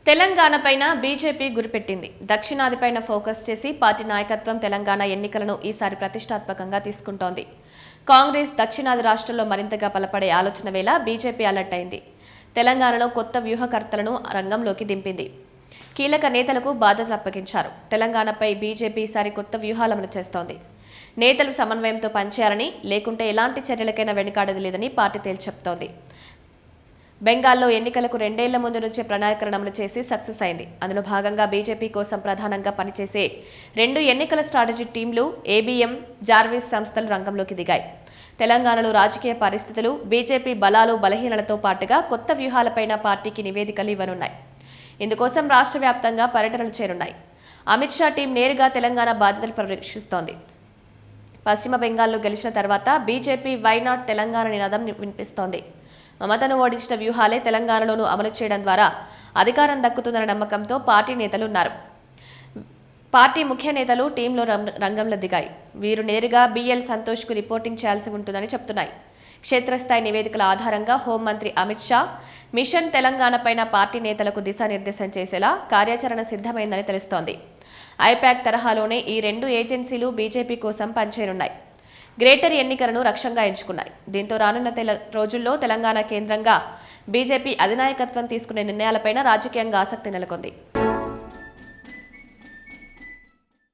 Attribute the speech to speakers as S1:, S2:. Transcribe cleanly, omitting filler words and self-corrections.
S1: తెలంగాణపైన BJP గురిపెట్టింది. దక్షిణాదిపైన focus చేసి party నాయకత్వం తెలంగాణ ఎన్నికలను ఈసారి ప్రతిష్టాత్మకంగా తీసుకుంటోంది. కాంగ్రెస్ దక్షిణాది రాష్ట్రాల్లో మరింతగా బలపడే ఆలోచన వేళ బీజేపీ అలర్ట్ అయింది. తెలంగాణలో కొత్త వ్యూహకర్తలను రంగంలోకి దింపింది. కీలక నేతలకు బాధ్యతలు అప్పగించారు. తెలంగాణపై బీజేపీ ఈసారి కొత్త వ్యూహాలను చేస్తోంది. నేతలు సమన్వయంతో పనిచేయాలని, లేకుంటే ఎలాంటి చర్యలకైనా వెనుకాడది లేదని పార్టీ తేల్చెప్తోంది. బెంగాల్లో ఎన్నికలకు 2 ఏళ్ల ముందు నుంచే ప్రణాళికలను అమలు చేసి సక్సెస్ అయింది. అందులో భాగంగా బీజేపీ కోసం ప్రధానంగా పనిచేసే 2 ఎన్నికల స్ట్రాటజీ టీంలు ఏబీఎం, జార్విస్ సంస్థలు రంగంలోకి దిగాయి. తెలంగాణలో రాజకీయ పరిస్థితులు, బీజేపీ బలాలు బలహీనలతో పాటుగా కొత్త వ్యూహాలపైన పార్టీకి నివేదికలు ఇవ్వనున్నాయి. ఇందుకోసం రాష్ట్ర వ్యాప్తంగా పర్యటనలు చేరున్నాయి. అమిత్ షా టీం నేరుగా తెలంగాణ బాధ్యతలు పరీక్షిస్తోంది. పశ్చిమ బెంగాల్లో గెలిచిన తర్వాత బీజేపీ వైనాట్ తెలంగాణ నినాదం వినిపిస్తోంది. మమతను ఓడించిన వ్యూహాలే తెలంగాణలోనూ అమలు చేయడం ద్వారా అధికారం దక్కుతుందన్న నమ్మకంతో పార్టీ నేతలు ఉన్నారు. పార్టీ ముఖ్య నేతలు టీంలో రంగంలో దిగాయి. వీరు నేరుగా బిఎల్ సంతోష్కు రిపోర్టింగ్ చేయాల్సి ఉంటుందని చెప్తున్నాయి. క్షేత్రస్థాయి నివేదికల ఆధారంగా హోంమంత్రి అమిత్ షా మిషన్ తెలంగాణపైన పార్టీ నేతలకు దిశానిర్దేశం చేసేలా కార్యాచరణ సిద్ధమైందని తెలుస్తోంది. ఐపాక్ తరహాలోనే ఈ 2 ఏజెన్సీలు బీజేపీ కోసం పనిచేయనున్నాయి. గ్రేటర్ ఎన్నికలను లక్ష్యంగా ఎంచుకున్నాయి. దీంతో రానున్న రోజుల్లో తెలంగాణ కేంద్రంగా బీజేపీ అధినాయకత్వం తీసుకునే నిర్ణయాలపైన రాజకీయంగా ఆసక్తి నెలకొంది.